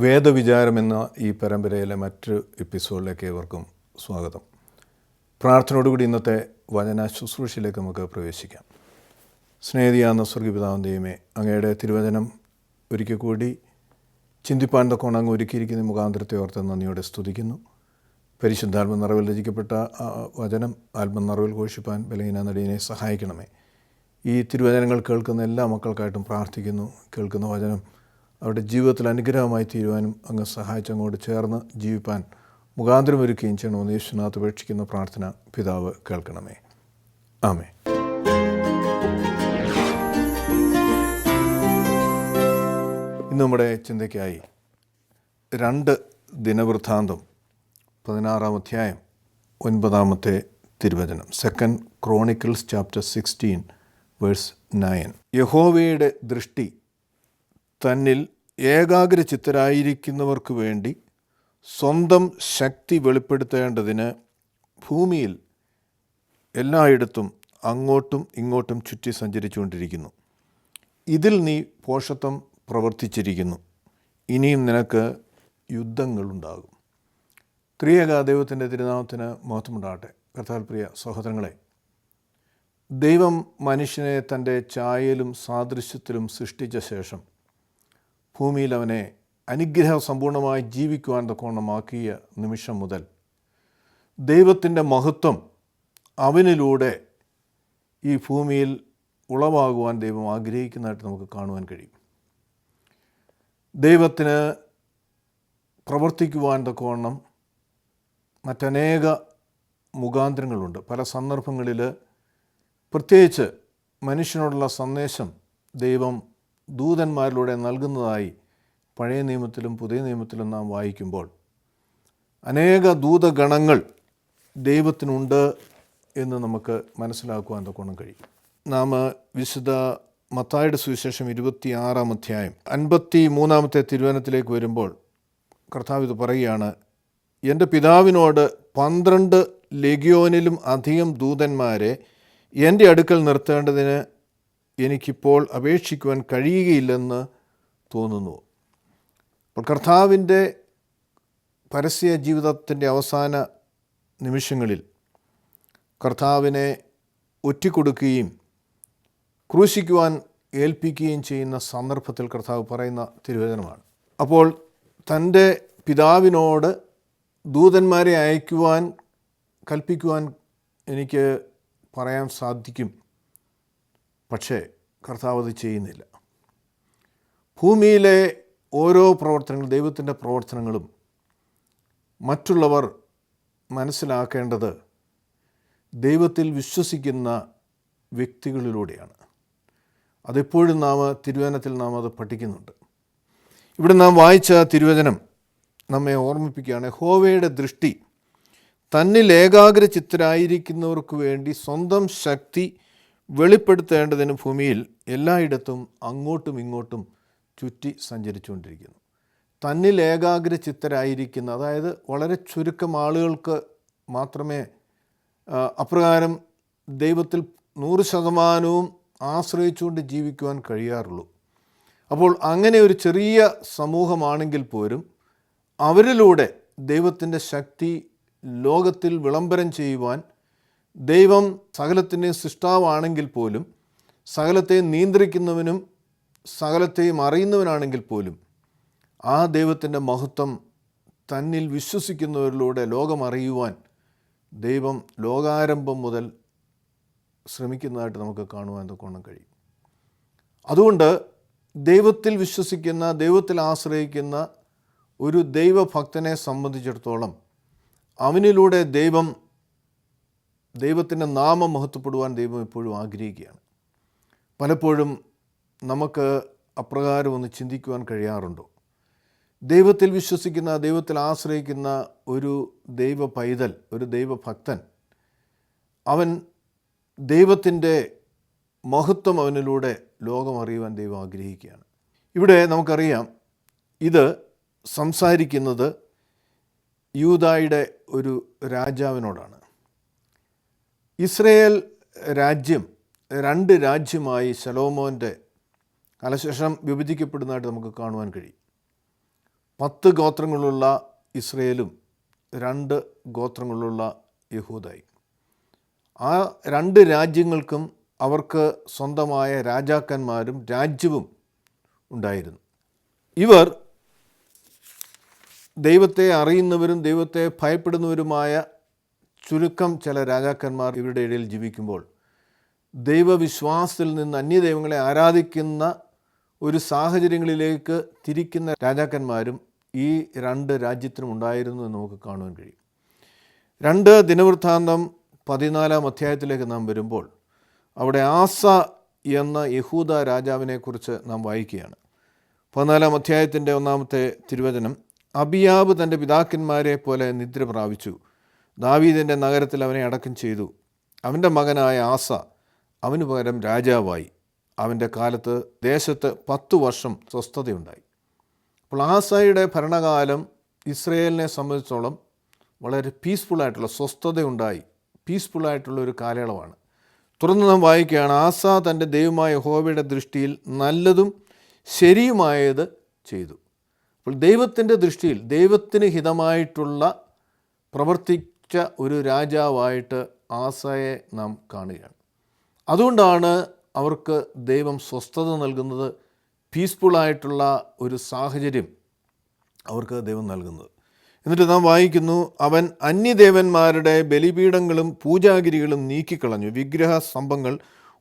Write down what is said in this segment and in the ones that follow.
വേദവിചാരം എന്ന ഈ പരമ്പരയിലെ മറ്റൊരു എപ്പിസോഡിലേക്ക് ഏവർക്കും സ്വാഗതം. പ്രാർത്ഥനയോടുകൂടി ഇന്നത്തെ വചന ശുശ്രൂഷയിലേക്ക് നമുക്ക് പ്രവേശിക്കാം. സ്നേഹിയാകുന്ന സ്വർഗീയപിതാവാം ദൈവമേ, അങ്ങയുടെ തിരുവചനം ഒരിക്കൽ കൂടി ചിന്തിപ്പാൻ തക്കോണം അങ്ങ് ഒരുക്കിയിരിക്കുന്ന മുഖാന്തരത്തെ ഓർത്ത് നന്ദിയോടെ സ്തുതിക്കുന്നു. പരിശുദ്ധാത്മ നിറവിൽ രചിക്കപ്പെട്ട വചനം ആത്മനിറവിൽ ഘോഷിപ്പാൻ ബലഹീന നടിയനെ സഹായിക്കണമേ. ഈ തിരുവചനങ്ങൾ കേൾക്കുന്ന എല്ലാ മക്കൾക്കായിട്ടും പ്രാർത്ഥിക്കുന്നു. കേൾക്കുന്ന വചനം അവരുടെ ജീവിതത്തിൽ അനുഗ്രഹമായി തീരുവാനും അങ്ങ് സഹായിച്ചങ്ങോട്ട് ചേർന്ന് ജീവിപ്പാൻ മുഖാന്തരം ഒരുക്കുകയും ചെയ്യണമെന്ന് യേശുനാഥ് അപേക്ഷിക്കുന്ന പ്രാർത്ഥന പിതാവ് കേൾക്കണമേ. ആമേൻ. ഇന്ന് നമ്മുടെ ചിന്തയ്ക്കായി 2 ദിനവൃത്താന്തം 16-ാം അധ്യായം 9-ാമത്തെ തിരുവചനം, 2 Chronicles chapter 16 verse 9. യഹോവയുടെ ദൃഷ്ടി തന്നിൽ ഏകാഗ്രചിത്തരായിരിക്കുന്നവർക്ക് വേണ്ടി സ്വന്തം ശക്തി വെളിപ്പെടുത്തേണ്ടതിന് ഭൂമിയിൽ എല്ലായിടത്തും അങ്ങോട്ടും ഇങ്ങോട്ടും ചുറ്റി സഞ്ചരിച്ചുകൊണ്ടിരിക്കുന്നു. ഇതിൽ നീ ഭോഷത്വം പ്രവർത്തിച്ചിരിക്കുന്നു. ഇനിയും നിനക്ക് യുദ്ധങ്ങളുണ്ടാകും. ത്രിയേക ദൈവത്തിൻ്റെ തിരുനാമത്തിന് മഹത്വമുണ്ടാകട്ടെ. കർത്താവിൽ പ്രിയ സഹോദരങ്ങളെ, ദൈവം മനുഷ്യനെ തൻ്റെ ഛായയിലും സാദൃശ്യത്തിലും സൃഷ്ടിച്ച ശേഷം ഭൂമിയിൽ അവനെ അനുഗ്രഹസമ്പൂർണമായി ജീവിക്കുവാൻ തക്കോണമാക്കിയ നിമിഷം മുതൽ ദൈവത്തിൻ്റെ മഹത്വം അവനിലൂടെ ഈ ഭൂമിയിൽ ഉളവാകുവാൻ ദൈവം ആഗ്രഹിക്കുന്നതായിട്ട് നമുക്ക് കാണുവാൻ കഴിയും. ദൈവത്തിന് പ്രവർത്തിക്കുവാൻ തക്കവണ്ണം മറ്റനേക മുഖാന്തരങ്ങളുണ്ട്. പല സന്ദർഭങ്ങളിൽ പ്രത്യേകിച്ച് മനുഷ്യനോടുള്ള സന്ദേശം ദൈവം ദൂതന്മാരിലൂടെ നൽകുന്നതായി പഴയ നിയമത്തിലും പുതിയ നിയമത്തിലും നാം വായിക്കുമ്പോൾ അനേക ദൂതഗണങ്ങൾ ദൈവത്തിനുണ്ട് എന്ന് നമുക്ക് മനസ്സിലാക്കുവാൻ തക്കോണം കഴിയും. നാം വിശുദ്ധ മത്തായിയുടെ സുവിശേഷം 26-ാം അധ്യായം 53-ാമത്തെ തിരുവചനത്തിലേക്ക് വരുമ്പോൾ കർത്താവ് ഇത് പറയുകയാണ്: എൻ്റെ പിതാവിനോട് 12 ലെഗ്യോനിലും അധികം ദൂതന്മാരെ എൻ്റെ അടുക്കൽ നിർത്തേണ്ടതിന് എനിക്കിപ്പോൾ അപേക്ഷിക്കുവാൻ കഴിയുകയില്ലെന്ന് തോന്നുന്നു. അപ്പോൾ കർത്താവിൻ്റെ പരസ്യ ജീവിതത്തിൻ്റെ അവസാന നിമിഷങ്ങളിൽ കർത്താവിനെ ഒറ്റിക്കൊടുക്കുകയും ക്രൂശിക്കുവാൻ ഏൽപ്പിക്കുകയും ചെയ്യുന്ന സന്ദർഭത്തിൽ കർത്താവ് പറയുന്ന തിരുവചനമാണ്. അപ്പോൾ തൻ്റെ പിതാവിനോട് ദൂതന്മാരെ അയക്കുവാൻ കൽപ്പിക്കുവാൻ എനിക്ക് പറയാൻ സാധിക്കും, പക്ഷേ കർത്താവ് അത് ചെയ്യുന്നില്ല. ഭൂമിയിലെ ഓരോ പ്രവർത്തനങ്ങളും, ദൈവത്തിൻ്റെ പ്രവർത്തനങ്ങളും മറ്റുള്ളവർ മനസ്സിലാക്കേണ്ടത് ദൈവത്തിൽ വിശ്വസിക്കുന്ന വ്യക്തികളിലൂടെയാണ്. അതെപ്പോഴും നാം തിരുവചനത്തിൽ നാം അത് പഠിക്കുന്നുണ്ട്. ഇവിടെ നാം വായിച്ച തിരുവചനം നമ്മെ ഓർമ്മിപ്പിക്കുകയാണ്: യഹോവയുടെ ദൃഷ്ടി തന്നിൽ ഏകാഗ്രചിത്തരായിരിക്കുന്നവർക്ക് വേണ്ടി സ്വന്തം ശക്തി വെളിപ്പെടുത്തേണ്ടതിന് ഭൂമിയിൽ എല്ലായിടത്തും അങ്ങോട്ടും ഇങ്ങോട്ടും ചുറ്റി സഞ്ചരിച്ചുകൊണ്ടിരിക്കുന്നു. തന്നിൽ ഏകാഗ്രചിത്തരായിരിക്കുന്ന, അതായത് വളരെ ചുരുക്കം ആളുകൾക്ക് മാത്രമേ അപ്രകാരം ദൈവത്തിൽ 100% ആശ്രയിച്ചുകൊണ്ട് ജീവിക്കുവാൻ കഴിയാറുള്ളൂ. അപ്പോൾ അങ്ങനെ ഒരു ചെറിയ സമൂഹമാണെങ്കിൽ പോലും അവരിലൂടെ ദൈവത്തിൻ്റെ ശക്തി ലോകത്തിൽ വിളംബരം ചെയ്യുവാൻ ദൈവം സകലത്തിൻ്റെയും സൃഷ്ടാവാണെങ്കിൽ പോലും, സകലത്തെയും നിയന്ത്രിക്കുന്നവനും സകലത്തെയും അറിയുന്നവനാണെങ്കിൽ പോലും, ആ ദൈവത്തിൻ്റെ മഹത്വം തന്നിൽ വിശ്വസിക്കുന്നവരിലൂടെ ലോകം അറിയുവാൻ ദൈവം ലോകാരംഭം മുതൽ ശ്രമിക്കുന്നതായിട്ട് നമുക്ക് കാണുവാൻ തക്കോണം കഴിയും. അതുകൊണ്ട് ദൈവത്തിൽ വിശ്വസിക്കുന്ന, ദൈവത്തിൽ ആശ്രയിക്കുന്ന ഒരു ദൈവഭക്തനെ സംബന്ധിച്ചിടത്തോളം അവനിലൂടെ ദൈവത്തിൻ്റെ നാമം മഹത്വപ്പെടുവാൻ ദൈവം എപ്പോഴും ആഗ്രഹിക്കുകയാണ്. പലപ്പോഴും നമുക്ക് അപ്രകാരം ഒന്ന് ചിന്തിക്കുവാൻ കഴിയാറുണ്ടോ? ദൈവത്തിൽ വിശ്വസിക്കുന്ന, ദൈവത്തിൽ ആശ്രയിക്കുന്ന ഒരു ദൈവ പൈതൽ, ഒരു ദൈവഭക്തൻ, അവൻ ദൈവത്തിൻ്റെ മഹത്വം അവനിലൂടെ ലോകം അറിയുവാൻ ദൈവം ആഗ്രഹിക്കുകയാണ്. ഇവിടെ നമുക്കറിയാം, ഇത് സംസാരിക്കുന്നത് യൂദായുടെ ഒരു രാജാവിനോടാണ്. ഇസ്രയേൽ രാജ്യം 2 രാജ്യമായി ശലോമോൻ്റെ കാലശേഷം വിഭജിക്കപ്പെടുന്നതായിട്ട് നമുക്ക് കാണുവാൻ കഴിയും. 10 ഗോത്രങ്ങളുള്ള ഇസ്രയേലും 2 ഗോത്രങ്ങളുള്ള യഹൂദായും. ആ 2 രാജ്യങ്ങൾക്കും അവർക്ക് സ്വന്തമായ രാജാക്കന്മാരും രാജ്യവും ഉണ്ടായിരുന്നു. ഇവർ ദൈവത്തെ അറിയുന്നവരും ദൈവത്തെ ഭയപ്പെടുന്നവരുമായ ചുരുക്കം ചില രാജാക്കന്മാർ ഇവരുടെ ഇടയിൽ ജീവിക്കുമ്പോൾ, ദൈവവിശ്വാസത്തിൽ നിന്ന് അന്യദൈവങ്ങളെ ആരാധിക്കുന്ന ഒരു സാഹചര്യങ്ങളിലേക്ക് തിരിക്കുന്ന രാജാക്കന്മാരും ഈ 2 രാജ്യത്തിനും ഉണ്ടായിരുന്നു എന്ന് നമുക്ക് കാണുവാൻ കഴിയും. 2 ദിനവൃത്താന്തം 14 അധ്യായത്തിലേക്ക് നാം വരുമ്പോൾ അവിടെ ആസ എന്ന യഹൂദ രാജാവിനെക്കുറിച്ച് നാം വായിക്കുകയാണ്. 14 അധ്യായത്തിൻ്റെ 1-ാമത്തെ തിരുവചനം, അബിയാബ് തൻ്റെ പിതാക്കന്മാരെ പോലെ നിദ്ര പ്രാപിച്ചു, ദാവീദിൻ്റെ നഗരത്തിൽ അവനെ അടക്കം ചെയ്തു. അവൻ്റെ മകനായ ആസ അവന് പകരം രാജാവായി. അവൻ്റെ കാലത്ത് ദേശത്ത് 10 വർഷം സ്വസ്ഥതയുണ്ടായി. അപ്പോൾ ആസയുടെ ഭരണകാലം ഇസ്രയേലിനെ സംബന്ധിച്ചോളം വളരെ പീസ്ഫുള്ളായിട്ടുള്ള സ്വസ്ഥതയുണ്ടായി, പീസ്ഫുള്ളായിട്ടുള്ള ഒരു കാലയളവാണ്. തുടർന്ന് നാം വായിക്കുകയാണ്, ആസ തൻ്റെ ദൈവമായ യഹോവയുടെ ദൃഷ്ടിയിൽ നല്ലതും ശരിയുമായത് ചെയ്തു. അപ്പോൾ ദൈവത്തിൻ്റെ ദൃഷ്ടിയിൽ ദൈവത്തിന് ഹിതമായിട്ടുള്ള പ്രവർത്തിച്ച ഒരു രാജാവായിട്ട് ആസയെ നാം കാണുകയാണ്. അതുകൊണ്ടാണ് അവർക്ക് ദൈവം സ്വസ്ഥത നൽകുന്നത്, പീസ്ഫുള്ളായിട്ടുള്ള ഒരു സാഹചര്യം അവർക്ക് ദൈവം നൽകുന്നത്. എന്നിട്ട് നാം വായിക്കുന്നു, അവൻ അന്യദേവന്മാരുടെ ബലിപീഠങ്ങളും പൂജാഗിരികളും നീക്കിക്കളഞ്ഞു, വിഗ്രഹ സ്തംഭങ്ങൾ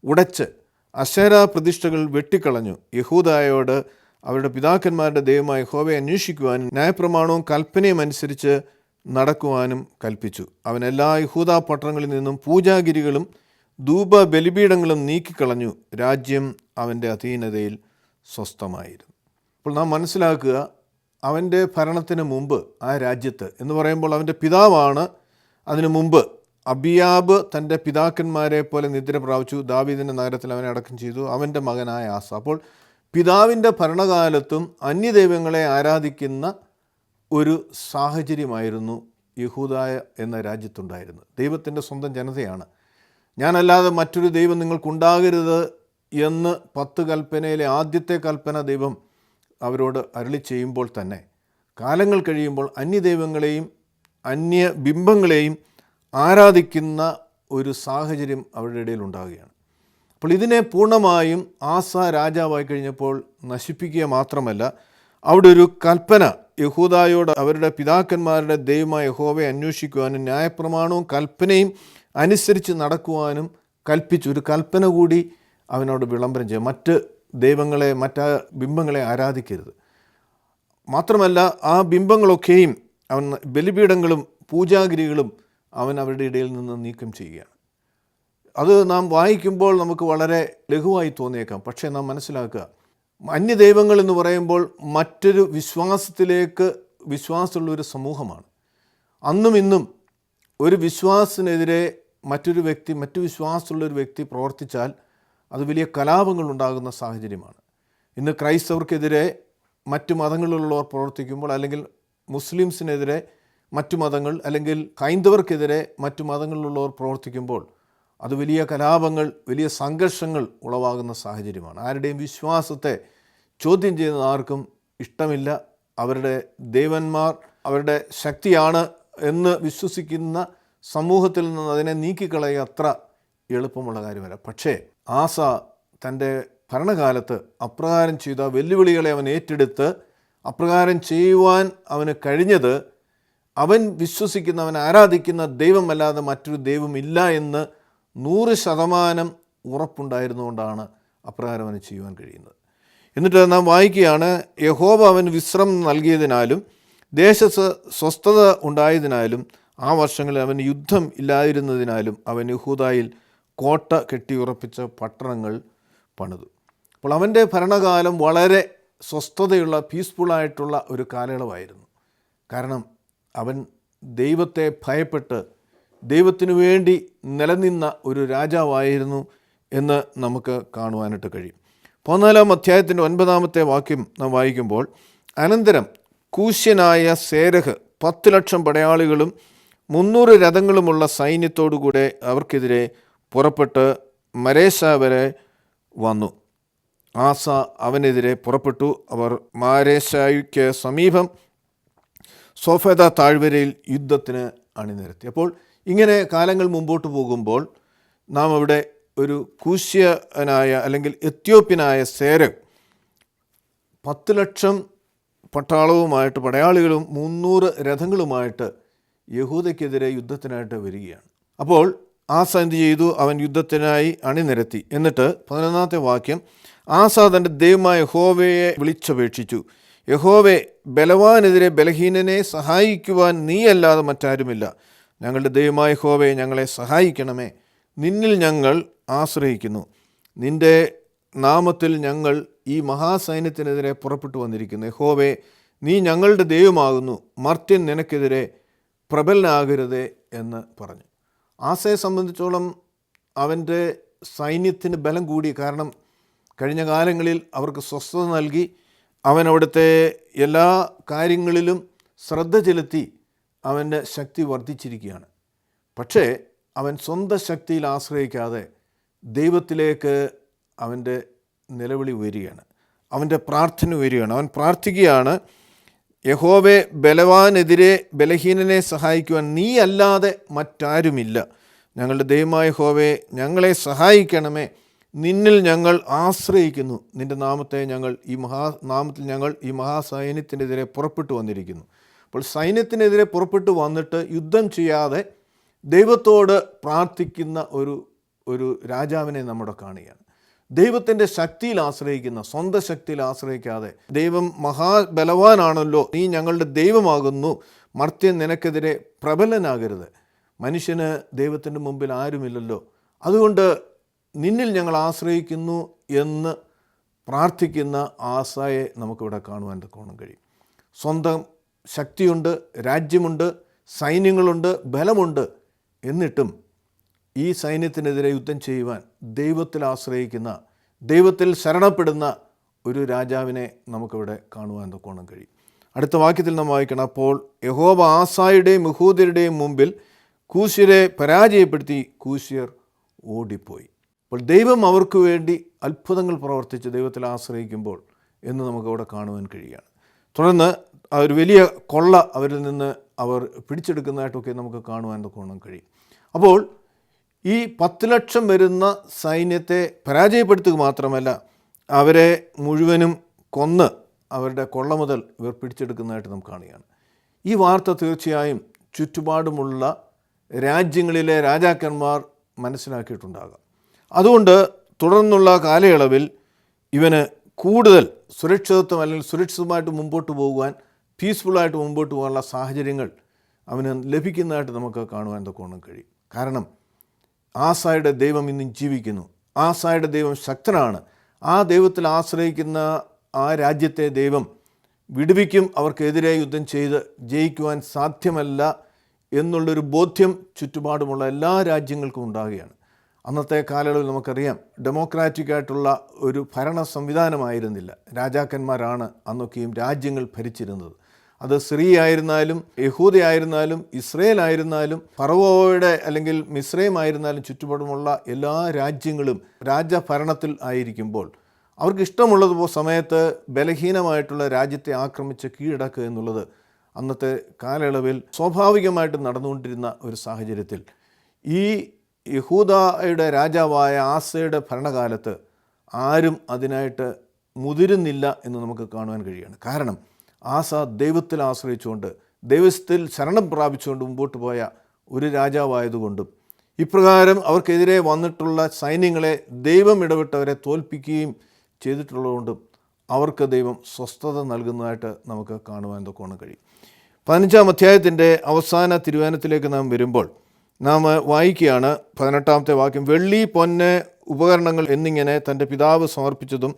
ഉടച്ച് അശേര പ്രതിഷ്ഠകൾ വെട്ടിക്കളഞ്ഞു. യഹൂദായോട് അവരുടെ പിതാക്കന്മാരുടെ ദൈവമായ യഹോവയെ അന്വേഷിക്കുവാനും ന്യായപ്രമാണവും കൽപ്പനയും അനുസരിച്ച് നടക്കുവാനും കൽപ്പിച്ചു. അവൻ എല്ലാ യഹൂദ പട്ടണങ്ങളിൽ നിന്നും പൂജാഗിരികളും ധൂപ ബലിപീഠങ്ങളും നീക്കിക്കളഞ്ഞു. രാജ്യം അവൻ്റെ അധീനതയിൽ സ്വസ്ഥമായിരുന്നു. അപ്പോൾ നാം മനസ്സിലാക്കുക, അവൻ്റെ ഭരണത്തിന് മുമ്പ് ആ രാജ്യത്ത് എന്ന് പറയുമ്പോൾ അവൻ്റെ പിതാവാണ്. അതിനു മുമ്പ് അബിയാബ് തൻ്റെ പിതാക്കന്മാരെ പോലെ നിദ്ര പ്രാപിച്ചു, ദാവീദിൻ്റെ നഗരത്തിൽ അവനെ അടക്കം ചെയ്തു, അവൻ്റെ മകനായ ആസ. അപ്പോൾ പിതാവിൻ്റെ ഭരണകാലത്തും അന്യദൈവങ്ങളെ ആരാധിക്കുന്ന ഒരു സാഹചര്യമായിരുന്നു യഹൂദായ എന്ന രാജ്യത്തുണ്ടായിരുന്നത്. ദൈവത്തിൻ്റെ സ്വന്തം ജനതയാണ്. ഞാനല്ലാതെ മറ്റൊരു ദൈവം നിങ്ങൾക്കുണ്ടാകരുത് എന്ന് 10 കൽപ്പനയിലെ ആദ്യത്തെ കൽപ്പന ദൈവം അവരോട് അരുളി ചെയ്യുമ്പോൾ തന്നെ കാലങ്ങൾ കഴിയുമ്പോൾ അന്യദൈവങ്ങളെയും അന്യബിംബങ്ങളെയും ആരാധിക്കുന്ന ഒരു സാഹചര്യം അവരുടെ ഇടയിൽ ഉണ്ടാകുകയാണ്. അപ്പോൾ ഇതിനെ പൂർണ്ണമായും ആസ രാജാവായി കഴിഞ്ഞപ്പോൾ നശിപ്പിക്കുക മാത്രമല്ല, അവിടെ ഒരു കൽപ്പന യഹൂദായോട് അവരുടെ പിതാക്കന്മാരുടെ ദൈവമായ യഹോവയെ അന്വേഷിക്കുവാനും ന്യായപ്രമാണവും കൽപ്പനയും അനുസരിച്ച് നടക്കുവാനും കൽപ്പിച്ചു. ഒരു കൽപ്പന കൂടി അവനോട് വിളംബരം ചെയ്യും, മറ്റ് ദൈവങ്ങളെ മറ്റ് ബിംബങ്ങളെ ആരാധിക്കരുത്. മാത്രമല്ല ആ ബിംബങ്ങളൊക്കെയും അവൻ ബലിപീഠങ്ങളും പൂജാഗിരികളും അവൻ അവരുടെ ഇടയിൽ നിന്ന് നീക്കം ചെയ്യുകയാണ്. അത് നാം വായിക്കുമ്പോൾ നമുക്ക് വളരെ ലഘുവായി തോന്നിയേക്കാം. പക്ഷേ നാം മനസ്സിലാക്കുക, അന്യദൈവങ്ങൾ എന്ന് പറയുമ്പോൾ മറ്റൊരു വിശ്വാസമുള്ള ഒരു സമൂഹമാണ്. അന്നും ഇന്നും ഒരു വിശ്വാസത്തിനെതിരെ മറ്റു വിശ്വാസമുള്ളൊരു വ്യക്തി പ്രവർത്തിച്ചാൽ അത് വലിയ കലാപങ്ങൾ ഉണ്ടാകുന്ന സാഹചര്യമാണ്. ഇന്ന് ക്രൈസ്തവർക്കെതിരെ മറ്റു മതങ്ങളിലുള്ളവർ പ്രവർത്തിക്കുമ്പോൾ, അല്ലെങ്കിൽ മുസ്ലിംസിനെതിരെ മറ്റു മതങ്ങൾ, അല്ലെങ്കിൽ ഹൈന്ദവർക്കെതിരെ മറ്റു മതങ്ങളിലുള്ളവർ പ്രവർത്തിക്കുമ്പോൾ അത് വലിയ കലാപങ്ങൾ, വലിയ സംഘർഷങ്ങൾ ഉളവാകുന്ന സാഹചര്യമാണ്. ആരുടെയും വിശ്വാസത്തെ ചോദ്യം ചെയ്യുന്നത് ആർക്കും ഇഷ്ടമില്ല. അവരുടെ ദേവന്മാർ അവരുടെ ശക്തിയാണ് എന്ന് വിശ്വസിക്കുന്ന സമൂഹത്തിൽ നിന്ന് അതിനെ നീക്കിക്കളയുക അത്ര എളുപ്പമുള്ള കാര്യമല്ല. പക്ഷേ ആസ തൻ്റെ ഭരണകാലത്ത് അപ്രകാരം ചെയ്ത വെല്ലുവിളികളെ അവൻ ഏറ്റെടുത്ത് അപ്രകാരം ചെയ്യുവാൻ അവന് കഴിഞ്ഞത് അവൻ വിശ്വസിക്കുന്ന, അവൻ ആരാധിക്കുന്ന ദൈവമല്ലാതെ മറ്റൊരു ദൈവമില്ല എന്ന് 100% ഉറപ്പുണ്ടായിരുന്നുകൊണ്ടാണ് അപ്രകാരം അവന് ചെയ്യുവാൻ കഴിയുന്നത്. എന്നിട്ട് നാം വായിക്കുകയാണ്, യഹോവ അവന് വിശ്രമം നൽകിയതിനാലും ദേശത്ത് സ്വസ്ഥത ഉണ്ടായതിനാലും ആ വർഷങ്ങളിൽ അവന് യുദ്ധം ഇല്ലാതിരുന്നതിനാലും അവൻ യഹൂദായിൽ കോട്ട കെട്ടിയുറപ്പിച്ച പട്ടണങ്ങൾ പണിതു. അപ്പോൾ അവൻ്റെ ഭരണകാലം വളരെ സ്വസ്ഥതയുള്ള, പീസ്ഫുള്ളായിട്ടുള്ള ഒരു കാലയളവായിരുന്നു. കാരണം അവൻ ദൈവത്തെ ഭയപ്പെട്ട് ദൈവത്തിനു വേണ്ടി നിലനിന്ന ഒരു രാജാവായിരുന്നു എന്ന് നമുക്ക് കാണുവാനായിട്ട് കഴിയും. 14 അധ്യായത്തിൻ്റെ 9-ാമത്തെ വാക്യം നാം വായിക്കുമ്പോൾ, അനന്തരം കൂശ്യനായ സേരഹ് 10 ലക്ഷം പടയാളികളും 300 രഥങ്ങളുമുള്ള സൈന്യത്തോടുകൂടെ അവർക്കെതിരെ പുറപ്പെട്ട് മരേശ വരെ വന്നു. ആസ അവനെതിരെ പുറപ്പെട്ടു. അവർ മാരേശയ്ക്ക് സമീപം സോഫേദ താഴ്വരയിൽ യുദ്ധത്തിന് അണിനിരത്തി. അപ്പോൾ ഇങ്ങനെ കാലങ്ങൾ മുമ്പോട്ട് പോകുമ്പോൾ നാം അവിടെ ഒരു കൂശ്യനായ അല്ലെങ്കിൽ എത്യോപ്യനായ സേരക് 10 ലക്ഷം പട്ടാളവുമായിട്ട്, പടയാളികളും 300 രഥങ്ങളുമായിട്ട് യഹൂദയ്ക്കെതിരെ യുദ്ധത്തിനായിട്ട് വരികയാണ്. അപ്പോൾ ആസ എന്ത് ചെയ്തു? അവൻ യുദ്ധത്തിനായി അണിനിരത്തി. എന്നിട്ട് 11-ാമത്തെ വാക്യം, ആസ തൻ്റെ ദൈവമായ യഹോവയെ വിളിച്ചപേക്ഷിച്ചു. യഹോവേ, ബലവാനെതിരെ ബലഹീനനെ സഹായിക്കുവാൻ നീയല്ലാതെ മറ്റാരുമില്ല. ഞങ്ങളുടെ ദൈവമായ യഹോവേ, ഞങ്ങളെ സഹായിക്കണമേ. നിന്നിൽ ഞങ്ങൾ ആശ്രയിക്കുന്നു. നിൻ്റെ നാമത്തിൽ ഞങ്ങൾ ഈ മഹാസൈന്യത്തിനെതിരെ പുറപ്പെട്ടു വന്നിരിക്കുന്നു. യഹോവേ, നീ ഞങ്ങളുടെ ദൈവമാകുന്നു. മർത്യൻ നിനക്കെതിരെ പ്രബലനാകരുതേ എന്ന് പറഞ്ഞു. ആസയെ സംബന്ധിച്ചോളം അവൻ്റെ സൈന്യത്തിന് ബലം കൂടി. കാരണം കഴിഞ്ഞ കാലങ്ങളിൽ അവർക്ക് സ്വസ്ഥത നൽകി അവൻ അവിടുത്തെ എല്ലാ കാര്യങ്ങളിലും ശ്രദ്ധ ചെലുത്തി അവൻ്റെ ശക്തി വർദ്ധിച്ചിരിക്കുകയാണ്. പക്ഷേ അവൻ സ്വന്തം ശക്തിയിൽ ആശ്രയിക്കാതെ ദൈവത്തിലേക്ക് അവൻ്റെ നിലവിളി ഉയരുകയാണ്, അവൻ്റെ പ്രാർത്ഥന ഉയരുകയാണ്. അവൻ പ്രാർത്ഥിക്കുകയാണ്, യഹോവേ, ബലവാനെതിരെ ബലഹീനനെ സഹായിക്കുവാൻ നീ അല്ലാതെ മറ്റാരുമില്ല. ഞങ്ങളുടെ ദൈവമായ യഹോവേ, ഞങ്ങളെ സഹായിക്കണമേ. നിന്നിൽ ഞങ്ങൾ ആശ്രയിക്കുന്നു. നിൻ്റെ നാമത്തിൽ ഞങ്ങൾ ഈ മഹാസൈന്യത്തിനെതിരെ പുറപ്പെട്ടു വന്നിരിക്കുന്നു. അപ്പോൾ സൈന്യത്തിനെതിരെ പുറപ്പെട്ടു വന്നിട്ട് യുദ്ധം ചെയ്യാതെ ദൈവത്തോട് പ്രാർത്ഥിക്കുന്ന ഒരു രാജാവിനെ നമ്മുടെ കാണുകയാണ്. ദൈവത്തിൻ്റെ ശക്തിയിൽ ആശ്രയിക്കുന്ന, സ്വന്തം ശക്തിയിൽ ആശ്രയിക്കാതെ, ദൈവം മഹാബലവാനാണല്ലോ, നീ ഞങ്ങളുടെ ദൈവമാകുന്നു, മർത്യൻ നിനക്കെതിരെ പ്രബലനാകരുത്. മനുഷ്യന് ദൈവത്തിൻ്റെ മുമ്പിൽ ആരുമില്ലല്ലോ, അതുകൊണ്ട് നിന്നിൽ ഞങ്ങൾ ആശ്രയിക്കുന്നു എന്ന് പ്രാർത്ഥിക്കുന്ന ആസയെ നമുക്കിവിടെ കാണുവാൻ കഴിയും. സ്വന്തം ശക്തിയുണ്ട്, രാജ്യമുണ്ട്, സൈന്യങ്ങളുണ്ട്, ബലമുണ്ട്. എന്നിട്ടും ഈ സൈന്യത്തിനെതിരെ യുദ്ധം ചെയ്യുവാൻ ദൈവത്തിൽ ആശ്രയിക്കുന്ന, ദൈവത്തിൽ ശരണപ്പെടുന്ന ഒരു രാജാവിനെ നമുക്കിവിടെ കാണുവാൻ കഴിയും. അടുത്ത വാക്യത്തിൽ നാം വായിക്കണം, അപ്പോൾ യഹോവ ആസായുടെയും യഹൂദരുടെയും മുമ്പിൽ കൂശ്യരെ പരാജയപ്പെടുത്തി, കൂശ്യർ ഓടിപ്പോയി. അപ്പോൾ ദൈവം അവർക്ക് വേണ്ടി അത്ഭുതങ്ങൾ പ്രവർത്തിച്ച് ദൈവത്തിൽ ആശ്രയിക്കുമ്പോൾ എന്ന് നമുക്കവിടെ കാണുവാൻ കഴിയുകയാണ്. തുടർന്ന് ഒരു വലിയ കൊള്ള അവരിൽ നിന്ന് അവർ പിടിച്ചെടുക്കുന്നതായിട്ടൊക്കെ നമുക്ക് കാണുവാൻ കഴിയും. അപ്പോൾ ഈ 10 ലക്ഷം വരുന്ന സൈന്യത്തെ പരാജയപ്പെടുത്തുക മാത്രമല്ല, അവരെ മുഴുവനും കൊന്ന് അവരുടെ കൊള്ള മുതൽ ഇവർ പിടിച്ചെടുക്കുന്നതായിട്ട് നാം കാണുകയാണ്. ഈ വാർത്ത തീർച്ചയായും ചുറ്റുപാടുമുള്ള രാജ്യങ്ങളിലെ രാജാക്കന്മാർ മനസ്സിലാക്കിയിട്ടുണ്ടാകാം. അതുകൊണ്ട് തുടർന്നുള്ള കാലയളവിൽ ഇവന് കൂടുതൽ സുരക്ഷിതത്വം അല്ലെങ്കിൽ സുരക്ഷിതമായിട്ട് മുമ്പോട്ട് പോകുവാൻ, പീസ്ഫുള്ളായിട്ട് മുമ്പോട്ട് പോകാനുള്ള സാഹചര്യങ്ങൾ അവന് ലഭിക്കുന്നതായിട്ട് നമുക്ക് കാണുവാൻ കഴിയും. കാരണം ആസായുടെ ദൈവം ഇന്നും ജീവിക്കുന്നു. ആസായുടെ ദൈവം ശക്തനാണ്. ആ ദൈവത്തിൽ ആശ്രയിക്കുന്ന ആ രാജ്യത്തെ ദൈവം വിടുവിക്കും. അവർക്കെതിരെ യുദ്ധം ചെയ്ത് ജയിക്കുവാൻ സാധ്യമല്ല എന്നുള്ളൊരു ബോധ്യം ചുറ്റുപാടുമുള്ള എല്ലാ രാജ്യങ്ങൾക്കും ഉണ്ടാകുകയാണ്. അന്നത്തെ കാലയളവിൽ നമുക്കറിയാം, ഡെമോക്രാറ്റിക്കായിട്ടുള്ള ഒരു ഭരണ സംവിധാനമായിരുന്നില്ല. രാജാക്കന്മാരാണ് അന്നൊക്കെയും രാജ്യങ്ങൾ ഭരിച്ചിരുന്നത്. അത് സിറിയ ആയിരുന്നാലും, യഹൂദയായിരുന്നാലും, ഇസ്രയേൽ ആയിരുന്നാലും, ഫറവോയുടെ അല്ലെങ്കിൽ മിസ്രൈം ആയിരുന്നാലും, ചുറ്റുപാടുമുള്ള എല്ലാ രാജ്യങ്ങളും രാജഭരണത്തിൽ ആയിരിക്കുമ്പോൾ അവർക്ക് ഇഷ്ടമുള്ളത് സമയത്ത് ബലഹീനമായിട്ടുള്ള രാജ്യത്തെ ആക്രമിച്ച് കീഴടക്കുക എന്നുള്ളത് അന്നത്തെ കാലയളവിൽ സ്വാഭാവികമായിട്ട് നടന്നുകൊണ്ടിരുന്ന ഒരു സാഹചര്യത്തിൽ ഈ യഹൂദയുടെ രാജാവായ ആസയുടെ ഭരണകാലത്ത് ആരും അതിനായിട്ട് മുതിരുന്നില്ല എന്ന് നമുക്ക് കാണുവാൻ കഴിയുകയാണ്. കാരണം ആസ ദൈവത്തിൽ ആശ്രയിച്ചുകൊണ്ട്, ദൈവത്തിൽ ശരണം പ്രാപിച്ചുകൊണ്ട് മുമ്പോട്ട് പോയ ഒരു രാജാവായതുകൊണ്ടും ഇപ്രകാരം അവർക്കെതിരെ വന്നിട്ടുള്ള സൈന്യങ്ങളെ ദൈവം ഇടപെട്ടവരെ തോൽപ്പിക്കുകയും ചെയ്തിട്ടുള്ളതുകൊണ്ടും അവർക്ക് ദൈവം സ്വസ്ഥത നൽകുന്നതായിട്ട് നമുക്ക് കാണുവാൻ കഴിയും. 15-ാം അധ്യായത്തിൻ്റെ അവസാന തിരുവചനത്തിലേക്ക് നാം വരുമ്പോൾ നാം വായിക്കുകയാണ് 18-ാമത്തെ വാക്യം, വെള്ളി, പൊന്ന്, ഉപകരണങ്ങൾ എന്നിങ്ങനെ തൻ്റെ പിതാവ് സമർപ്പിച്ചതും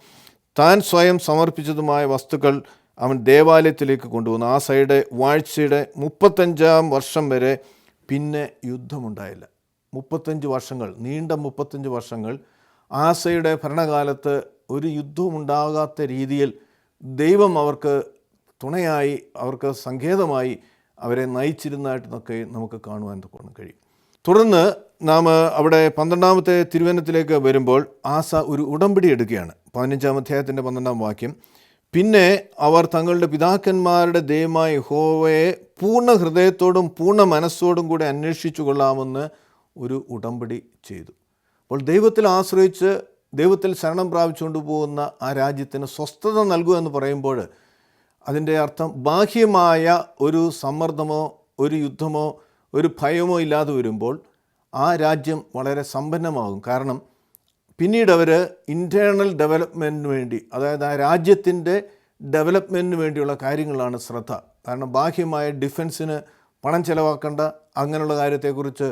താൻ സ്വയം സമർപ്പിച്ചതുമായ വസ്തുക്കൾ അവൻ ദേവാലയത്തിലേക്ക് കൊണ്ടുവന്നു. ആസയുടെ വാഴ്ചയുടെ 35-ാം വർഷം വരെ പിന്നെ യുദ്ധമുണ്ടായില്ല. 35 വർഷങ്ങൾ, നീണ്ട 35 വർഷങ്ങൾ ആസയുടെ ഭരണകാലത്ത് ഒരു യുദ്ധവും ഉണ്ടാകാത്ത രീതിയിൽ ദൈവം അവർക്ക് തുണയായി, അവർക്ക് സങ്കേതമായി അവരെ നയിച്ചിരുന്നതായിട്ടൊക്കെ നമുക്ക് കാണുവാൻ കഴിയും. തുടർന്ന് നാം അവിടെ 12-ാമത്തെ തിരുവചനത്തിലേക്ക് വരുമ്പോൾ ആസ ഒരു ഉടമ്പടി എടുക്കുകയാണ്. 15-ാം അധ്യായത്തിൻ്റെ 12-ാം വാക്യം, പിന്നെ അവർ തങ്ങളുടെ പിതാക്കന്മാരുടെ ദൈവമായ യഹോവയെ പൂർണ്ണ ഹൃദയത്തോടും പൂർണ്ണ മനസ്സോടും കൂടെ അന്വേഷിച്ചു കൊള്ളാമെന്ന് ഒരു ഉടമ്പടി ചെയ്തു. അപ്പോൾ ദൈവത്തിൽ ആശ്രയിച്ച് ദൈവത്തിൽ ശരണം പ്രാപിച്ചുകൊണ്ട് പോകുന്ന ആ രാജ്യത്തിന് സ്വസ്ഥത നൽകുക എന്ന് പറയുമ്പോൾ അതിൻ്റെ അർത്ഥം ബാഹ്യമായ ഒരു സമ്മർദ്ദമോ ഒരു യുദ്ധമോ ഒരു ഭയമോ ഇല്ലാതെ വരുമ്പോൾ ആ രാജ്യം വളരെ സമ്പന്നമാകും. കാരണം പിന്നീട് അവർ ഇൻറ്റേർണൽ ഡെവലപ്മെൻറ്റിന് വേണ്ടി, അതായത് ആ രാജ്യത്തിൻ്റെ ഡെവലപ്മെൻറ്റിന് വേണ്ടിയുള്ള കാര്യങ്ങളാണ് ശ്രദ്ധ. കാരണം ബാഹ്യമായ ഡിഫൻസിന് പണം ചെലവാക്കേണ്ട, അങ്ങനെയുള്ള കാര്യത്തെക്കുറിച്ച്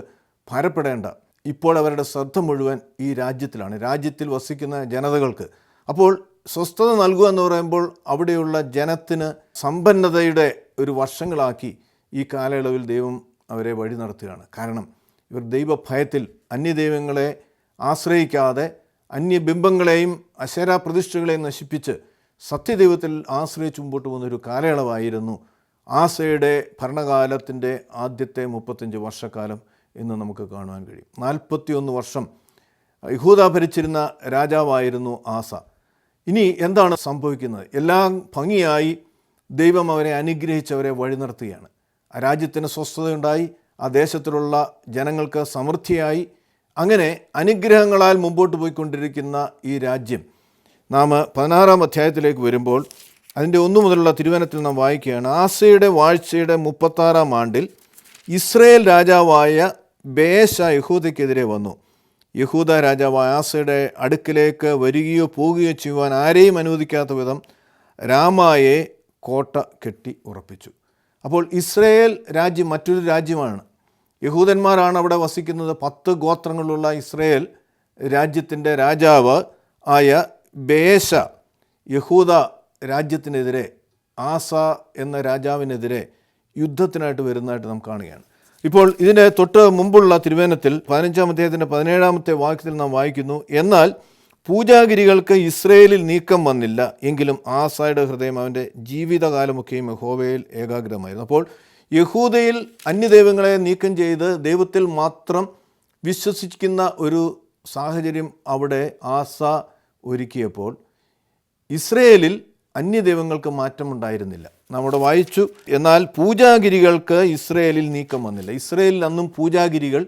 ഭാരപ്പെടേണ്ട. ഇപ്പോൾ അവരുടെ ശ്രദ്ധ മുഴുവൻ ഈ രാജ്യത്തിലാണ്, രാജ്യത്തിൽ വസിക്കുന്ന ജനതകൾക്ക്. അപ്പോൾ സ്വസ്ഥത നൽകുക എന്ന് പറയുമ്പോൾ അവിടെയുള്ള ജനത്തിന് സമ്പന്നതയുടെ ഒരു വർഷങ്ങളാക്കി ഈ കാലയളവിൽ ദൈവം അവരെ വഴി നടത്തുകയാണ്. കാരണം ഇവർ ദൈവഭയത്തിൽ അന്യദൈവങ്ങളെ ആശ്രയിക്കാതെ അന്യബിംബങ്ങളെയും അശേരാ പ്രതിഷ്ഠകളെയും നശിപ്പിച്ച് സത്യദൈവത്തിൽ ആശ്രയിച്ച് മുമ്പോട്ട് പോകുന്നൊരു കാലയളവായിരുന്നു ആസയുടെ ഭരണകാലത്തിൻ്റെ ആദ്യത്തെ 35 വർഷക്കാലം എന്ന് നമുക്ക് കാണുവാൻ കഴിയും. 41 വർഷം യഹൂദ ഭരിച്ചിരുന്ന രാജാവായിരുന്നു ആസ. ഇനി എന്താണ് സംഭവിക്കുന്നത്? എല്ലാം ഭംഗിയായി ദൈവം അവരെ അനുഗ്രഹിച്ചവരെ വഴി നടത്തുകയാണ്. ആ രാജ്യത്തിന് സ്വസ്ഥതയുണ്ടായി, ആ ദേശത്തിലുള്ള ജനങ്ങൾക്ക് സമൃദ്ധിയായി. അങ്ങനെ അനുഗ്രഹങ്ങളാൽ മുമ്പോട്ട് പോയിക്കൊണ്ടിരിക്കുന്ന ഈ രാജ്യം നാം 16-ാം അധ്യായത്തിലേക്ക് വരുമ്പോൾ അതിൻ്റെ 1 മുതലുള്ള തിരുവചനത്തിൽ നാം വായിക്കുകയാണ്. ആസയുടെ വാഴ്ചയുടെ 36-ാം ആണ്ടിൽ ഇസ്രയേൽ രാജാവായ ബേശ യഹൂദയ്ക്കെതിരെ വന്നു. യഹൂദ രാജാവായ ആസയുടെ അടുക്കിലേക്ക് വരികയോ പോവുകയോ ചെയ്യുവാൻ ആരെയും അനുവദിക്കാത്ത വിധം രാമായെ കോട്ട കെട്ടി ഉറപ്പിച്ചു. അപ്പോൾ ഇസ്രയേൽ രാജ്യം മറ്റൊരു രാജ്യമാണ്. യഹൂദന്മാരാണ് അവിടെ വസിക്കുന്നത്. 10 ഗോത്രങ്ങളുള്ള ഇസ്രയേൽ രാജ്യത്തിൻ്റെ രാജാവ് ആയ ബേശ യഹൂദ രാജ്യത്തിനെതിരെ, ആസ എന്ന രാജാവിനെതിരെ യുദ്ധത്തിനായിട്ട് വരുന്നതായിട്ട് നാം കാണുകയാണ്. ഇപ്പോൾ ഇതിൻ്റെ തൊട്ട് മുമ്പുള്ള തിരുവചനത്തിൽ 15-ാം അധ്യായത്തിൻ്റെ 17-ാമത്തെ വാക്യത്തിൽ നാം വായിക്കുന്നു, എന്നാൽ പൂജാഗിരികൾക്ക് ഇസ്രയേലിൽ നീക്കം വന്നില്ല, എങ്കിലും ആസയുടെ ഹൃദയം അവൻ്റെ ജീവിതകാലമൊക്കെയും യഹോവയിൽ ഏകാഗ്രമായിരുന്നു. അപ്പോൾ യഹൂദയിൽ അന്യദൈവങ്ങളെ നീക്കം ചെയ്ത് ദൈവത്തിൽ മാത്രം വിശ്വസിക്കുന്ന ഒരു സാഹചര്യം അവിടെ ആസ ഒരുക്കിയപ്പോൾ ഇസ്രയേലിൽ അന്യദൈവങ്ങൾക്ക് മാറ്റമുണ്ടായിരുന്നില്ല. നമ്മുടെ വായിച്ചു, എന്നാൽ പൂജാഗിരികൾക്ക് ഇസ്രയേലിൽ നീക്കം വന്നില്ല. ഇസ്രയേലിൽ അന്നും പൂജാഗിരികൾ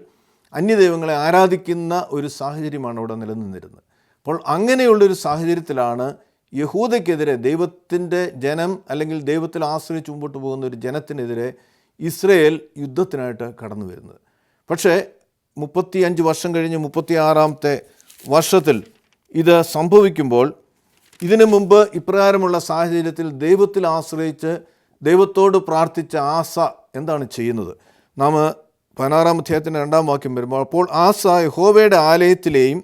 അന്യദൈവങ്ങളെ ആരാധിക്കുന്ന ഒരു സാഹചര്യമാണ് അവിടെ നിലനിന്നിരുന്നത്. അപ്പോൾ അങ്ങനെയുള്ളൊരു സാഹചര്യത്തിലാണ് യഹൂദയ്ക്കെതിരെ, ദൈവത്തിൻ്റെ ജനം അല്ലെങ്കിൽ ദൈവത്തിൽ ആശ്രയിച്ച് മുമ്പോട്ട് പോകുന്ന ഒരു ജനത്തിനെതിരെ ഇസ്രയേൽ യുദ്ധത്തിനായിട്ട് കടന്നു വരുന്നത്. പക്ഷേ 35 വർഷം കഴിഞ്ഞ് 36-ാമത്തെ വർഷത്തിൽ ഇത് സംഭവിക്കുമ്പോൾ ഇതിനു മുമ്പ് ഇപ്രകാരമുള്ള സാഹചര്യത്തിൽ ദൈവത്തിൽ ആശ്രയിച്ച് ദൈവത്തോട് പ്രാർത്ഥിച്ച ആസ എന്താണ് ചെയ്യുന്നത്? നാം 16-ാം അധ്യായത്തിൻ്റെ 2-ാം വാക്യം വരുമ്പോൾ, അപ്പോൾ ആസ യഹോവയുടെ ആലയത്തിലെയും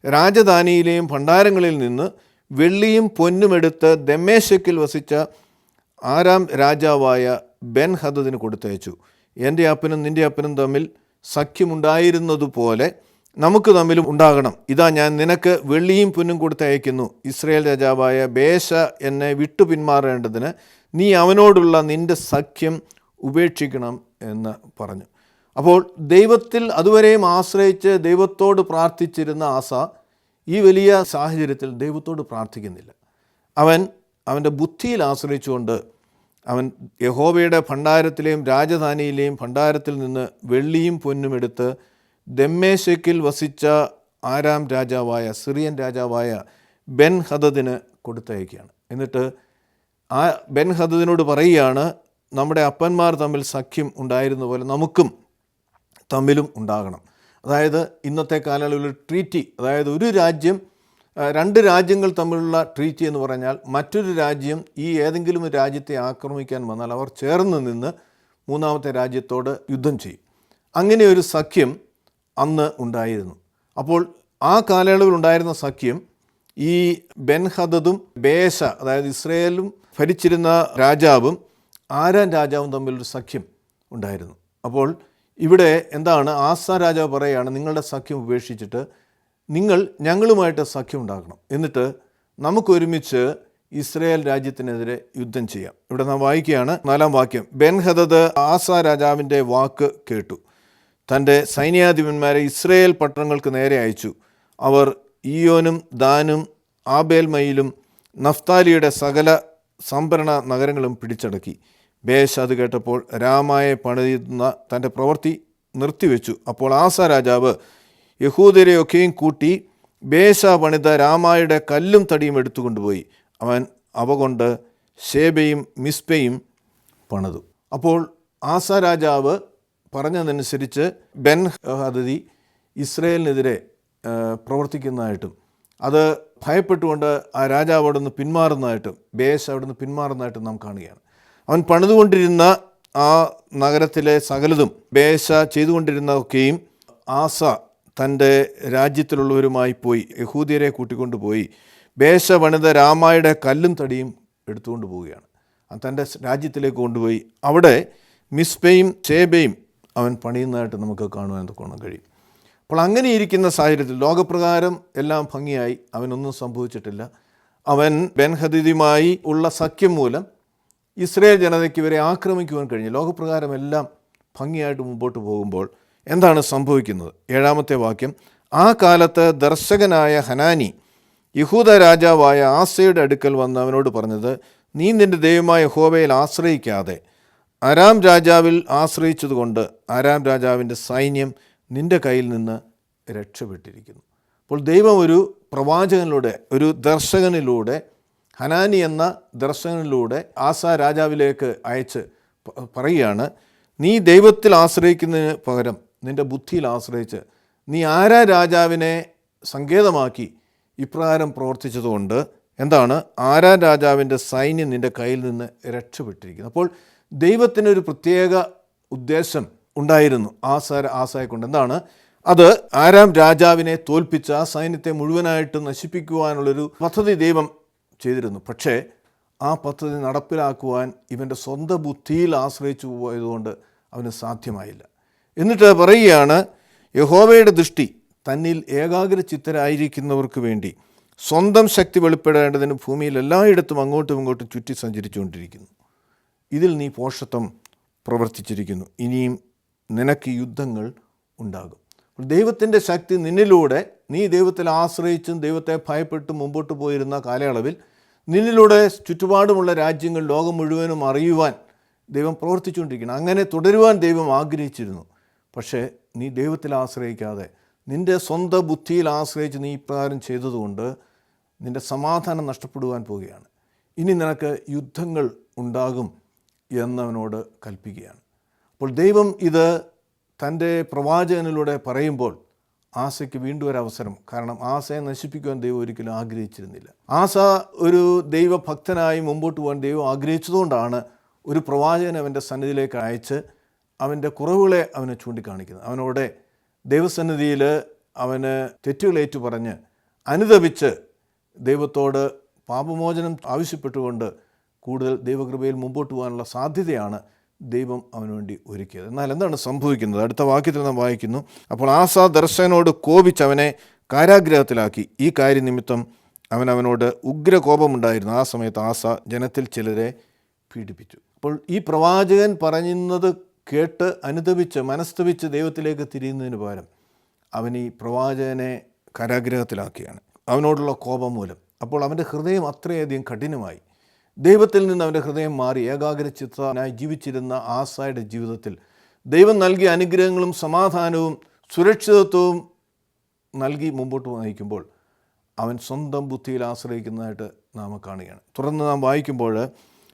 രാജധാനിയിലെയും ഭണ്ഡാരങ്ങളിൽ നിന്ന് വെള്ളിയും പൊന്നുമെടുത്ത് ദമ്മേശക്കിൽ വസിച്ച ആരാം രാജാവായ ബെൻ ഹദദിന് കൊടുത്തയച്ചു. എൻ്റെ അപ്പനും നിൻ്റെ അപ്പനും തമ്മിൽ സഖ്യമുണ്ടായിരുന്നതുപോലെ നമുക്ക് തമ്മിലും ഉണ്ടാകണം. ഇതാ ഞാൻ നിനക്ക് വെള്ളിയും പൊന്നും കൊടുത്തയക്കുന്നു. ഇസ്രയേൽ രാജാവായ ബേശ എന്നെ വിട്ടു പിന്മാറേണ്ടതിന് നീ അവനോടുള്ള നിൻ്റെ സഖ്യം ഉപേക്ഷിക്കണം എന്ന് പറഞ്ഞു. അപ്പോൾ ദൈവത്തിൽ അതുവരെയും ആശ്രയിച്ച് ദൈവത്തോട് പ്രാർത്ഥിച്ചിരുന്ന ആസ ഈ വലിയ സാഹചര്യത്തിൽ ദൈവത്തോട് പ്രാർത്ഥിക്കുന്നില്ല. അവൻ്റെ ബുദ്ധിയിൽ ആശ്രയിച്ചുകൊണ്ട് അവൻ യഹോവയുടെ ഭണ്ഡാരത്തിലെയും രാജധാനിയിലെയും ഭണ്ഡാരത്തിൽ നിന്ന് വെള്ളിയും പൊന്നും എടുത്ത് ദമ്മേശക്കിൽ വസിച്ച ആരാം രാജാവായ സിറിയൻ രാജാവായ ബെൻ ഹദദിന് കൊടുത്തയക്കുകയാണ്. എന്നിട്ട് ആ ബെൻ ഹദദിനോട് പറയുകയാണ്, നമ്മുടെ അപ്പന്മാർ തമ്മിൽ സഖ്യം ഉണ്ടായിരുന്ന പോലെ നമുക്കും തമ്മിലും ഉണ്ടാകണം. അതായത് ഇന്നത്തെ കാലയളവിൽ ട്രീറ്റി, അതായത് ഒരു രാജ്യം, 2 രാജ്യങ്ങൾ തമ്മിലുള്ള ട്രീറ്റി എന്ന് പറഞ്ഞാൽ മറ്റൊരു രാജ്യം ഈ ഏതെങ്കിലും ഒരു രാജ്യത്തെ ആക്രമിക്കാൻ വന്നാൽ അവർ ചേർന്ന് നിന്ന് 3-ാമത്തെ രാജ്യത്തോട് യുദ്ധം ചെയ്യും. അങ്ങനെ ഒരു സഖ്യം അന്ന് ഉണ്ടായിരുന്നു. അപ്പോൾ ആ കാലയളവിൽ ഉണ്ടായിരുന്ന സഖ്യം ഈ ബെൻ ഹദദും ബേശ, അതായത് ഇസ്രയേലും ഭരിച്ചിരുന്ന രാജാവും ആരാം രാജാവും തമ്മിലൊരു സഖ്യം ഉണ്ടായിരുന്നു. അപ്പോൾ ഇവിടെ എന്താണ്, ആസ രാജാവ് പറയുകയാണ്, നിങ്ങളുടെ സഖ്യം ഉപേക്ഷിച്ചിട്ട് നിങ്ങൾ ഞങ്ങളുമായിട്ട് സഖ്യം ഉണ്ടാക്കണം, എന്നിട്ട് നമുക്കൊരുമിച്ച് ഇസ്രയേൽ രാജ്യത്തിനെതിരെ യുദ്ധം ചെയ്യാം. ഇവിടെ നാം വായിക്കുകയാണ് 4-ാം വാക്യം, ബെൻ ഹദദ് ആസ രാജാവിൻ്റെ വാക്ക് കേട്ടു, തൻ്റെ സൈന്യാധിപന്മാരെ ഇസ്രയേൽ പട്ടണങ്ങൾക്ക് നേരെ അയച്ചു. അവർ ഈയോനും ദാനും ആബേൽമയിലും നഫ്താലിയുടെ സകല സംഭരണ നഗരങ്ങളും പിടിച്ചടക്കി. ബേശ അത് കേട്ടപ്പോൾ രാമായെ പണിയുന്ന തൻ്റെ പ്രവൃത്തി നിർത്തിവെച്ചു. അപ്പോൾ ആസ രാജാവ് യഹൂദരെയൊക്കെയും കൂട്ടി ബേശ പണിത രാമായുടെ കല്ലും തടിയും എടുത്തുകൊണ്ടുപോയി. അവൻ അവ കൊണ്ട് ശേബയും മിസ്പയും പണിതു. അപ്പോൾ ആസ രാജാവ് പറഞ്ഞതനുസരിച്ച് ബെൻ ഹദദി ഇസ്രയേലിനെതിരെ പ്രവർത്തിക്കുന്നതായിട്ടും അത് ഭയപ്പെട്ടുകൊണ്ട് ആ രാജാവ് അവിടെ നിന്ന് പിന്മാറുന്നതായിട്ടും ബേശ അവിടെ നിന്ന് പിന്മാറുന്നതായിട്ടും നാം കാണുകയാണ്. അവൻ പണിതുകൊണ്ടിരുന്ന ആ നഗരത്തിലെ സകലതും ബേശ ചെയ്തുകൊണ്ടിരുന്നതൊക്കെയും ആസ തൻ്റെ രാജ്യത്തിലുള്ളവരുമായി പോയി യഹൂദ്യരെ കൂട്ടിക്കൊണ്ടുപോയി ബേശ പണിത രാമായുടെ കല്ലും തടിയും എടുത്തുകൊണ്ട് പോവുകയാണ്. തൻ്റെ രാജ്യത്തിലേക്ക് കൊണ്ടുപോയി അവിടെ മിസ്പയും ശേബയും അവൻ പണിയുന്നതായിട്ട് നമുക്ക് കാണുവാൻ കഴിയും. അപ്പോൾ അങ്ങനെ ഇരിക്കുന്ന സാഹചര്യത്തിൽ ലോകപ്രകാരം എല്ലാം ഭംഗിയായി, അവനൊന്നും സംഭവിച്ചിട്ടില്ല. അവൻ ബെൻഹദീദുമായി ഉള്ള സഖ്യം മൂലം ഇസ്രായേൽ ജനതയ്ക്ക് ഇവരെ ആക്രമിക്കുവാൻ കഴിഞ്ഞു. ലോകപ്രകാരം എല്ലാം ഭംഗിയായിട്ട് മുമ്പോട്ട് പോകുമ്പോൾ എന്താണ് സംഭവിക്കുന്നത്? 7-ാമത്തെ വാക്യം, ആ കാലത്ത് ദർശകനായ ഹനാനി യഹൂദ രാജാവായ ആസയുടെ അടുക്കൽ വന്ന് അവനോട് പറഞ്ഞത്, നീ നിൻ്റെ ദൈവമായ യഹോവയിൽ ആശ്രയിക്കാതെ അരാം രാജാവിൽ ആശ്രയിച്ചതുകൊണ്ട് അരാം രാജാവിൻ്റെ സൈന്യം നിൻ്റെ കയ്യിൽ നിന്ന് രക്ഷപ്പെട്ടിരിക്കുന്നു. അപ്പോൾ ദൈവം ഒരു പ്രവാചകനിലൂടെ, ഒരു ദർശകനിലൂടെ, ഹനാനി എന്ന ദർശകനിലൂടെ ആസ രാജാവിലേക്ക് അയച്ച് പറയുകയാണ്, നീ ദൈവത്തിൽ ആശ്രയിക്കുന്നതിന് പകരം നിൻ്റെ ബുദ്ധിയിൽ ആശ്രയിച്ച് നീ ആരാ രാജാവിനെ സങ്കേതമാക്കി ഇപ്രകാരം പ്രവർത്തിച്ചതുകൊണ്ട് എന്താണ് ആരാ രാജാവിൻ്റെ സൈന്യം നിൻ്റെ കയ്യിൽ നിന്ന് രക്ഷപ്പെട്ടിരിക്കുന്നു. അപ്പോൾ ദൈവത്തിനൊരു പ്രത്യേക ഉദ്ദേശം ഉണ്ടായിരുന്നു ആസയെക്കൊണ്ട്. എന്താണ് അത്? ആരാം രാജാവിനെ തോൽപ്പിച്ച ആ സൈന്യത്തെ മുഴുവനായിട്ട് നശിപ്പിക്കുവാനുള്ളൊരു പദ്ധതി ദൈവം ചെയ്തിരുന്നു. പക്ഷേ ആ പദ്ധതി നടപ്പിലാക്കുവാൻ ഇവൻ്റെ സ്വന്തം ബുദ്ധിയിൽ ആശ്രയിച്ചു പോയതുകൊണ്ട് അവന് സാധ്യമായില്ല. എന്നിട്ട് പറയുകയാണ്, യഹോവയുടെ ദൃഷ്ടി തന്നിൽ ഏകാഗ്രചിത്തരായിരിക്കുന്നവർക്ക് വേണ്ടി സ്വന്തം ശക്തി വെളിപ്പെടേണ്ടതിന് ഭൂമിയിൽ എല്ലായിടത്തും അങ്ങോട്ടും ഇങ്ങോട്ടും ചുറ്റി സഞ്ചരിച്ചുകൊണ്ടിരിക്കുന്നു. ഇതിൽ നീ പോഷത്വം പ്രവർത്തിച്ചിരിക്കുന്നു. ഇനിയും നിനക്ക് യുദ്ധങ്ങൾ ഉണ്ടാകും. ദൈവത്തിൻ്റെ ശക്തി നിന്നിലൂടെ, നീ ദൈവത്തിൽ ആശ്രയിച്ചും ദൈവത്തെ ഭയപ്പെട്ടും മുമ്പോട്ട് പോയിരുന്ന കാലയളവിൽ നിന്നിലൂടെ ചുറ്റുപാടുമുള്ള രാജ്യങ്ങൾ, ലോകം മുഴുവനും അറിയുവാൻ ദൈവം പ്രവർത്തിച്ചുകൊണ്ടിരിക്കണം. അങ്ങനെ തുടരുവാൻ ദൈവം ആഗ്രഹിച്ചിരുന്നു. പക്ഷേ നീ ദൈവത്തിൽ ആശ്രയിക്കാതെ നിൻ്റെ സ്വന്തം ബുദ്ധിയിൽ ആശ്രയിച്ച് നീ ഇപ്രകാരം ചെയ്തതുകൊണ്ട് നിൻ്റെ സമാധാനം നഷ്ടപ്പെടുവാൻ പോവുകയാണ്. ഇനി നിനക്ക് യുദ്ധങ്ങൾ ഉണ്ടാകും എന്നവനോട് കൽപ്പിക്കുകയാണ്. അപ്പോൾ ദൈവം ഇത് തൻ്റെ പ്രവാചകനിലൂടെ പറയുമ്പോൾ ആസയ്ക്ക് വീണ്ടും ഒരു അവസരം. കാരണം ആസയെ നശിപ്പിക്കുവാൻ ദൈവം ഒരിക്കലും ആഗ്രഹിച്ചിരുന്നില്ല. ആസ ഒരു ദൈവഭക്തനായി മുമ്പോട്ട് പോകാൻ ദൈവം ആഗ്രഹിച്ചതുകൊണ്ടാണ് ഒരു പ്രവാചകൻ അവൻ്റെ സന്നിധിയിലേക്ക് അയച്ച് അവൻ്റെ കുറവുകളെ അവന് ചൂണ്ടിക്കാണിക്കുന്നത്. അവനോടെ ദൈവസന്നിധിയിൽ അവന് തെറ്റുകളേറ്റു പറഞ്ഞ് അനുതപിച്ച് ദൈവത്തോട് പാപമോചനം ആവശ്യപ്പെട്ടുകൊണ്ട് കൂടുതൽ ദൈവകൃപയിൽ മുമ്പോട്ട് പോകാനുള്ള സാധ്യതയാണ് ദൈവം അവന് വേണ്ടി ഒരുക്കിയത്. എന്നാൽ എന്താണ് സംഭവിക്കുന്നത്? അടുത്ത വാക്യത്തിൽ നാം വായിക്കുന്നു, അപ്പോൾ ആസ ദർശകനോട് കോപിച്ച് അവനെ കാരാഗ്രഹത്തിലാക്കി. ഈ കാര്യനിമിത്തം അവനോട് ഉഗ്രകോപമുണ്ടായിരുന്നു. ആ സമയത്ത് ആസ ജനത്തിൽ ചിലരെ പീഡിപ്പിച്ചു. അപ്പോൾ ഈ പ്രവാചകൻ പറയുന്നത് കേട്ട് അനുതപിച്ച് മനസ്തപിച്ച് ദൈവത്തിലേക്ക് തിരിയുന്നതിന് പകരം അവൻ ഈ പ്രവാചകനെ കാരാഗ്രഹത്തിലാക്കിയാണ് അവനോടുള്ള കോപം മൂലം. അപ്പോൾ അവൻ്റെ ഹൃദയം അത്രയധികം കഠിനമായി. ദൈവത്തിൽ നിന്ന് അവൻ്റെ ഹൃദയം മാറി ഏകാഗ്രചിത്തനായി ജീവിച്ചിരുന്ന ആസയുടെ ജീവിതത്തിൽ ദൈവം നൽകിയ അനുഗ്രഹങ്ങളും സമാധാനവും സുരക്ഷിതത്വവും നൽകി മുമ്പോട്ട് നയിക്കുമ്പോൾ അവൻ സ്വന്തം ബുദ്ധിയിൽ ആശ്രയിക്കുന്നതായിട്ട് നാം കാണുകയാണ്. തുടർന്ന് നാം വായിക്കുമ്പോൾ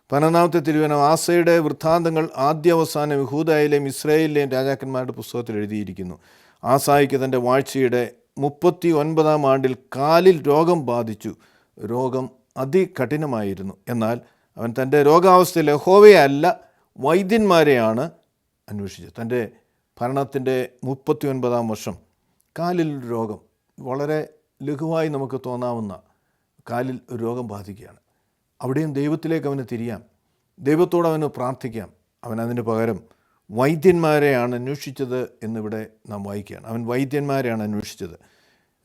15-ാമത്തെ തിരുവചനം, ആസയുടെ വൃത്താന്തങ്ങൾ ആദ്യാവസാനം യഹൂദയിലെയും ഇസ്രായേലിലെയും രാജാക്കന്മാരുടെ പുസ്തകത്തിൽ എഴുതിയിരിക്കുന്നു. ആസായിക്ക് തൻ്റെ വാഴ്ചയുടെ 39-ാം ആണ്ടിൽ കാലിൽ രോഗം ബാധിച്ചു. രോഗം അതികഠിനമായിരുന്നു. എന്നാൽ അവൻ തൻ്റെ രോഗാവസ്ഥയിൽ യഹോവയെ അല്ല വൈദ്യന്മാരെയാണ് അന്വേഷിച്ചത്. തൻ്റെ ഭരണത്തിൻ്റെ 39-ാം വർഷം കാലിൽ രോഗം, വളരെ ലഘുവായി നമുക്ക് തോന്നാവുന്ന കാലിൽ രോഗം ബാധിക്കുകയാണ്. അവിടെയും ദൈവത്തിലേക്ക് അവന് തിരിയാം, ദൈവത്തോട് അവന് പ്രാർത്ഥിക്കാം. അവൻ അതിന് പകരം വൈദ്യന്മാരെയാണ് അന്വേഷിച്ചത് എന്നിവിടെ നാം വായിക്കുകയാണ്. അവൻ വൈദ്യന്മാരെയാണ് അന്വേഷിച്ചത്.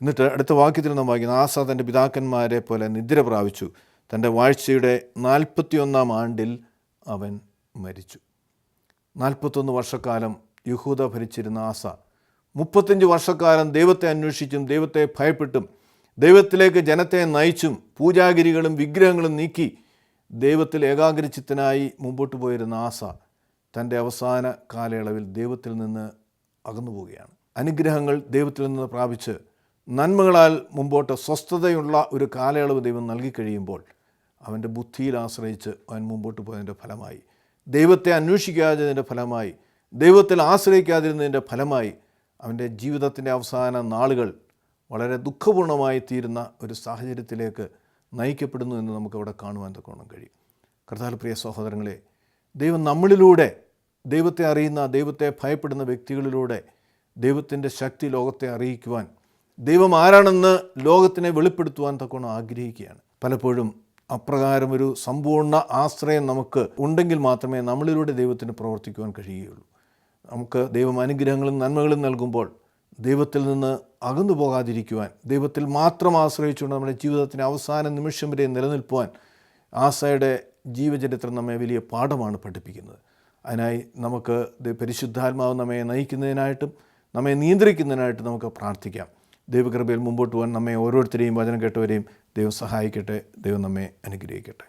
എന്നിട്ട് അടുത്ത വാക്യത്തിൽ നാം വായിക്കുന്നു, ആസ തൻ്റെ പിതാക്കന്മാരെ പോലെ നിദ്ര പ്രാപിച്ചു. തൻ്റെ വാഴ്ചയുടെ 41-ാം ആണ്ടിൽ അവൻ മരിച്ചു. 41 വർഷക്കാലം യഹൂദ ഭരിച്ചിരുന്ന ആസ 35 വർഷക്കാലം ദൈവത്തെ അന്വേഷിച്ചും ദൈവത്തെ ഭയപ്പെട്ടും ദൈവത്തിലേക്ക് ജനത്തെ നയിച്ചും പൂജാഗിരികളും വിഗ്രഹങ്ങളും നീക്കി ദൈവത്തിൽ ഏകാഗ്രചിത്തനായി മുമ്പോട്ട് പോയിരുന്ന ആസ തൻ്റെ അവസാന കാലയളവിൽ ദൈവത്തിൽ നിന്ന് അകന്നു പോവുകയാണ്. അനുഗ്രഹങ്ങൾ ദൈവത്തിൽ നിന്ന് പ്രാപിച്ച് നന്മകളാൽ മുമ്പോട്ട് സ്വസ്ഥതയുള്ള ഒരു കാലയളവ് ദൈവം നൽകിക്കഴിയുമ്പോൾ അവൻ്റെ ബുദ്ധിയിൽ ആശ്രയിച്ച് അവൻ മുമ്പോട്ട് പോയതിൻ്റെ ഫലമായി, ദൈവത്തെ അന്വേഷിക്കാത്തതിൻ്റെ ഫലമായി, ദൈവത്തിൽ ആശ്രയിക്കാതിരുന്നതിൻ്റെ ഫലമായി അവൻ്റെ ജീവിതത്തിൻ്റെ അവസാന നാളുകൾ വളരെ ദുഃഖപൂർണമായി തീരുന്ന ഒരു സാഹചര്യത്തിലേക്ക് നയിക്കപ്പെടുന്നു എന്ന് നമുക്കവിടെ കാണുവാൻ തക്കോണം കഴിയും. കർത്താവിൽ പ്രിയ സഹോദരങ്ങളെ, ദൈവം നമ്മളിലൂടെ ദൈവത്തെ അറിയുന്ന, ദൈവത്തെ ഭയപ്പെടുന്ന വ്യക്തികളിലൂടെ ദൈവത്തിൻ്റെ ശക്തി ലോകത്തെ അറിയിക്കുവാൻ, ദൈവം ആരാണെന്ന് ലോകത്തിനെ വെളിപ്പെടുത്തുവാൻ തക്കോണം ആഗ്രഹിക്കുകയാണ്. പലപ്പോഴും അപ്രകാരം ഒരു സമ്പൂർണ്ണ ആശ്രയം നമുക്ക് ഉണ്ടെങ്കിൽ മാത്രമേ നമ്മളിലൂടെ ദൈവത്തിന് പ്രവർത്തിക്കുവാൻ കഴിയുകയുള്ളൂ. നമുക്ക് ദൈവം അനുഗ്രഹങ്ങളും നന്മകളും നൽകുമ്പോൾ ദൈവത്തിൽ നിന്ന് അകന്നു പോകാതിരിക്കുവാൻ, ദൈവത്തിൽ മാത്രം ആശ്രയിച്ചുകൊണ്ട് നമ്മുടെ ജീവിതത്തിൻ്റെ അവസാന നിമിഷം വരെ നിലനിൽക്കുവാൻ ആസയുടെ ജീവചരിത്രം നമ്മെ വലിയ പാഠമാണ് പഠിപ്പിക്കുന്നത്. അതിനായി നമുക്ക് പരിശുദ്ധാത്മാവ് നമ്മെ നയിക്കുന്നതിനായിട്ടും നമ്മെ നിയന്ത്രിക്കുന്നതിനായിട്ടും നമുക്ക് പ്രാർത്ഥിക്കാം. ദൈവകൃപയിൽ മുമ്പോട്ട് പോകാൻ നമ്മെ ഓരോരുത്തരെയും, വചനം കേട്ടവരെയും ദൈവം സഹായിക്കട്ടെ. ദൈവം നമ്മെ അനുഗ്രഹിക്കട്ടെ.